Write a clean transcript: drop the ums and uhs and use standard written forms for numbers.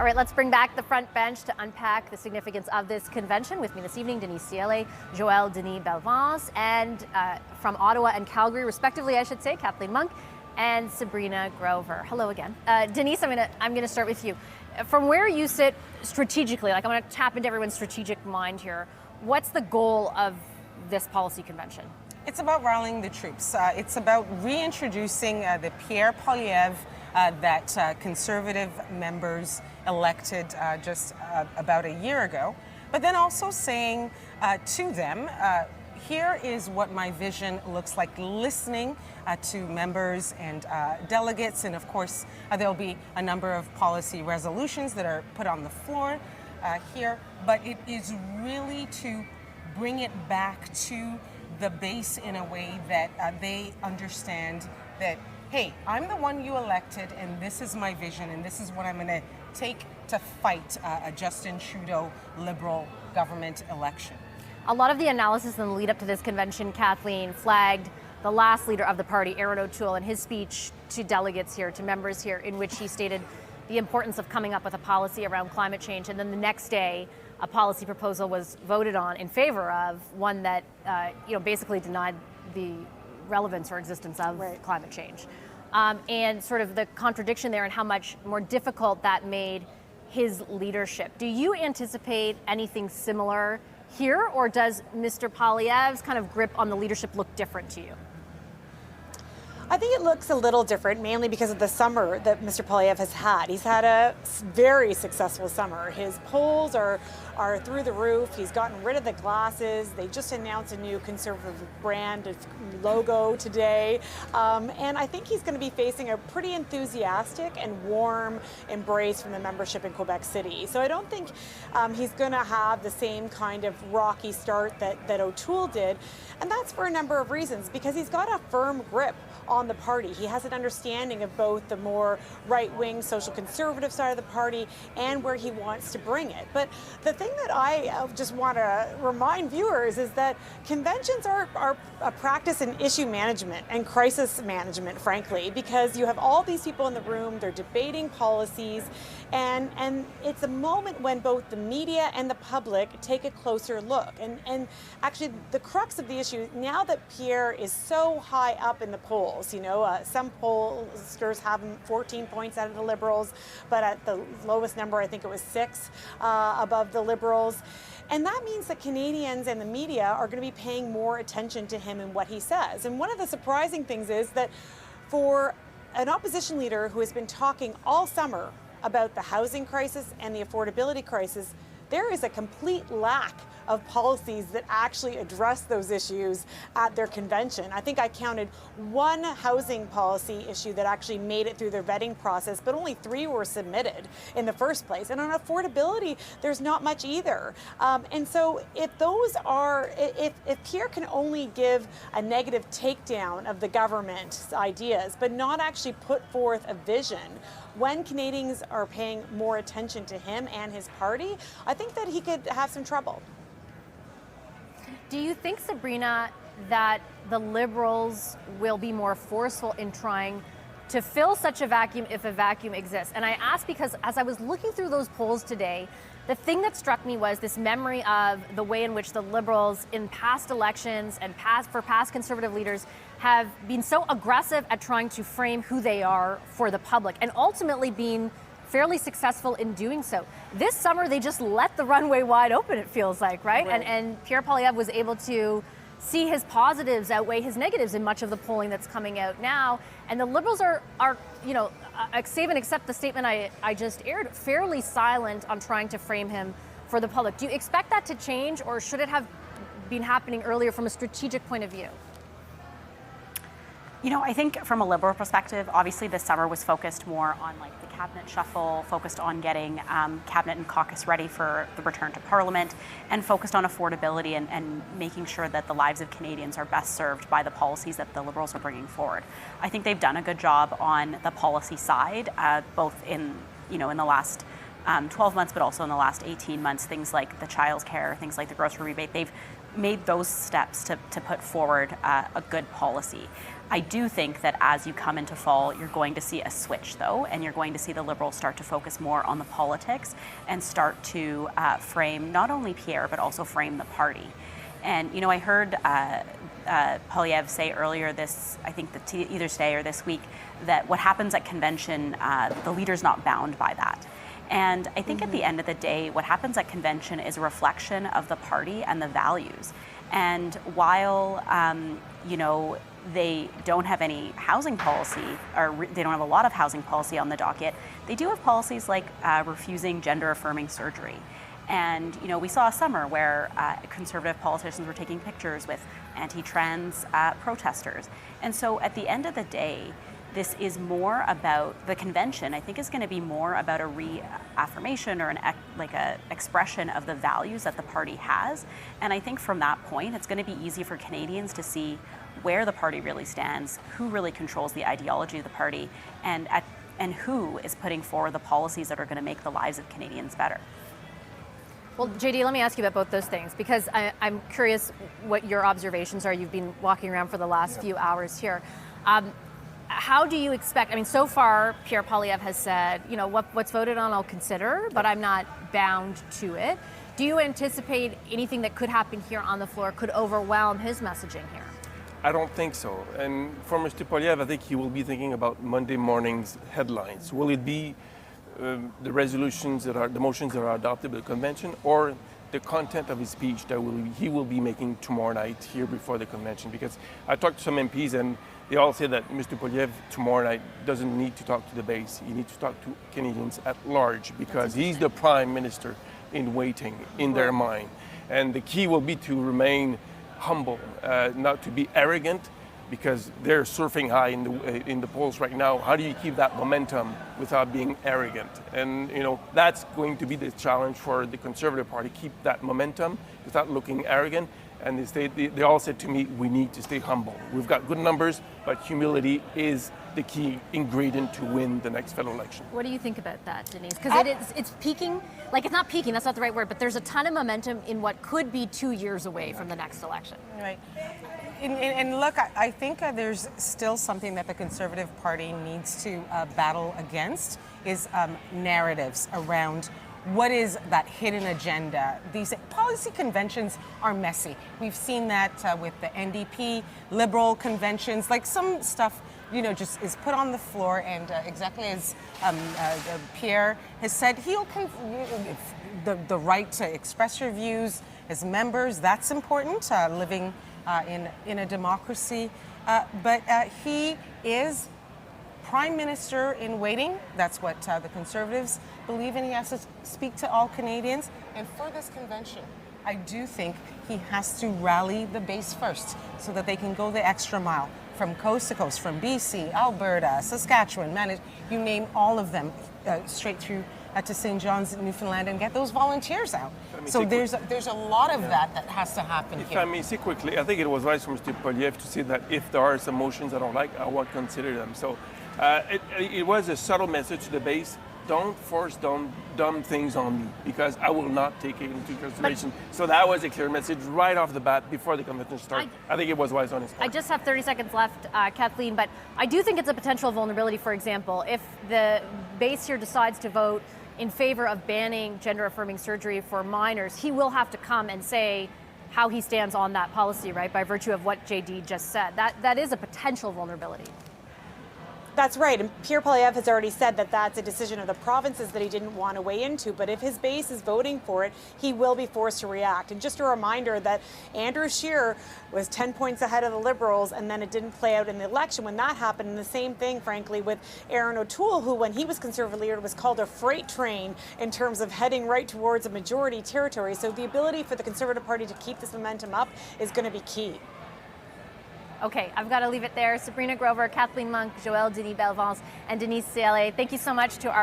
All right, let's bring back the front bench to unpack the significance of this convention. With me this evening, Denise Ciele, Joël Denis Belvance, and from Ottawa and Calgary, respectively, I should say, Kathleen Monk and Sabrina Grover. Hello again. Denise, I'm gonna start with you. From where you sit strategically, like I'm gonna tap into everyone's strategic mind here, what's the goal of this policy convention? It's about rallying the troops. It's about reintroducing the Pierre Poilievre that Conservative members elected just about a year ago, but then also saying to them, here is what my vision looks like, listening to members and delegates, and of course there'll be a number of policy resolutions that are put on the floor here, but it is really to bring it back to the base in a way that they understand that, hey, I'm the one you elected, and this is my vision, and this is what I'm going to take to fight a Justin Trudeau Liberal government election. A lot of the analysis in the lead up to this convention, Kathleen, flagged the last leader of the party, Aaron O'Toole, in his speech to delegates here, to members here, in which he stated the importance of coming up with a policy around climate change. And then the next day, a policy proposal was voted on in favor of, one that basically denied the relevance or existence of climate change. And sort of the contradiction there and how much more difficult that made his leadership. Do you anticipate anything similar here, or does Mr. Poilievre's kind of grip on the leadership look different to you? I think it looks a little different, mainly because of the summer that Mr. Poilievre has had. He's had a very successful summer. His polls are through the roof. He's gotten rid of the glasses. They just announced a new Conservative brand logo today. And I think he's going to be facing a pretty enthusiastic and warm embrace from the membership in Quebec City. So I don't think he's going to have the same kind of rocky start that O'Toole did. And that's for a number of reasons, because he's got a firm grip on the party. He has an understanding of both the more right-wing social conservative side of the party and where he wants to bring it. But the thing that I just want to remind viewers is that conventions are a practice in issue management and crisis management, frankly, because you have all these people in the room, they're debating policies, and it's a moment when both the media and the public take a closer look. And actually, the crux of the issue, now that Pierre is so high up in the polls, some pollsters have him 14 points out of the Liberals, but at the lowest number, I think it was 6 above the Liberals. And that means that Canadians and the media are going to be paying more attention to him and what he says. And one of the surprising things is that for an opposition leader who has been talking all summer about the housing crisis and the affordability crisis, there is a complete lack of policies that actually address those issues at their convention. I think I counted one housing policy issue that actually made it through their vetting process, but only 3 were submitted in the first place. And on affordability, there's not much either. And so if Pierre can only give a negative takedown of the government's ideas, but not actually put forth a vision, when Canadians are paying more attention to him and his party, I think that he could have some trouble. Do you think, Sabrina, that the Liberals will be more forceful in trying to fill such a vacuum if a vacuum exists? And I ask because as I was looking through those polls today, the thing that struck me was this memory of the way in which the Liberals in past elections and for past Conservative leaders have been so aggressive at trying to frame who they are for the public and ultimately being fairly successful in doing so. This summer, they just let the runway wide open, it feels like, right? And Pierre Poilievre was able to see his positives outweigh his negatives in much of the polling that's coming out now. And the Liberals are save and accept the statement I just aired, fairly silent on trying to frame him for the public. Do you expect that to change, or should it have been happening earlier from a strategic point of view? I think from a Liberal perspective, obviously this summer was focused more on the cabinet shuffle, focused on getting cabinet and caucus ready for the return to Parliament, and focused on affordability and making sure that the lives of Canadians are best served by the policies that the Liberals are bringing forward. I think they've done a good job on the policy side, both in the last 12 months, but also in the last 18 months, things like the childcare, things like the grocery rebate. They've made those steps to put forward a good policy. I do think that as you come into fall, you're going to see a switch, though, and you're going to see the Liberals start to focus more on the politics and start to frame not only Pierre, but also frame the party. And, I heard Poilievre say earlier this, I think either today or this week, that what happens at convention, the leader's not bound by that. And I think at the end of the day, what happens at convention is a reflection of the party and the values. And while, they don't have any housing policy, or they don't have a lot of housing policy on the docket, they do have policies like refusing gender-affirming surgery. And, we saw a summer where conservative politicians were taking pictures with anti-trans protesters. And so at the end of the day, this is more about the convention. I think is going to be more about a reaffirmation or a expression of the values that the party has. And I think from that point, it's going to be easy for Canadians to see where the party really stands, who really controls the ideology of the party, and who is putting forward the policies that are going to make the lives of Canadians better. Well, JD, let me ask you about both those things, because I'm curious what your observations are. You've been walking around for the last few hours here. How do you expect, so far Pierre Poilievre has said, what's voted on I'll consider, but I'm not bound to it. Do you anticipate anything that could happen here on the floor could overwhelm his messaging here? I don't think so. And for Mr. Poilievre, I think he will be thinking about Monday morning's headlines. Will it be the resolutions the motions that are adopted by the convention, or the content of his speech that he will be making tomorrow night here before the convention? Because I talked to some MPs and they all say that Mr. Poilievre tomorrow night doesn't need to talk to the base. He needs to talk to Canadians at large, because he's the prime minister in waiting in their mind. And the key will be to remain humble, not to be arrogant, because they're surfing high in the polls right now. How do you keep that momentum without being arrogant? And that's going to be the challenge for the Conservative Party: keep that momentum without looking arrogant. And they all said to me, we need to stay humble. We've got good numbers, but humility is the key ingredient to win the next federal election. What do you think about that, Denise? Because it's peaking, it's not peaking, that's not the right word, but there's a ton of momentum in what could be 2 years away from the next election. Right. And look, I think there's still something that the Conservative Party needs to battle against, is narratives around what is that hidden agenda. These policy conventions are messy. We've seen that with the NDP, Liberal conventions, some stuff, just is put on the floor, and exactly as Pierre has said, the right to express your views as members, that's important, living in a democracy. But he is Prime Minister in waiting. That's what the Conservatives believe in. He has to speak to all Canadians. And for this convention, I do think he has to rally the base first so that they can go the extra mile from coast to coast, from BC, Alberta, Saskatchewan, you name all of them, straight through to St. John's, Newfoundland, and get those volunteers out. So there's a lot of that has to happen If here. I may say quickly, I think it was wise for Mr. Poilievre to say that if there are some motions I don't like, I won't consider them. So it was a subtle message to the base: don't force dumb things on me, because I will not take it into consideration. So that was a clear message right off the bat before the convention started. I think it was wise on his part. I just have 30 seconds left, Kathleen, but I do think it's a potential vulnerability. For example, if the base here decides to vote in favor of banning gender-affirming surgery for minors, he will have to come and say how he stands on that policy, right, by virtue of what JD just said. That is a potential vulnerability. That's right, and Pierre Poilievre has already said that that's a decision of the provinces that he didn't want to weigh into, but if his base is voting for it, he will be forced to react. And just a reminder that Andrew Scheer was 10 points ahead of the Liberals, and then it didn't play out in the election when that happened. And the same thing, frankly, with Aaron O'Toole, who, when he was Conservative leader, was called a freight train in terms of heading right towards a majority territory. So the ability for the Conservative Party to keep this momentum up is going to be key. Okay, I've got to leave it there. Sabrina Grover, Kathleen Monk, Joelle Denis Belvance, and Denise CLA, thank you so much to our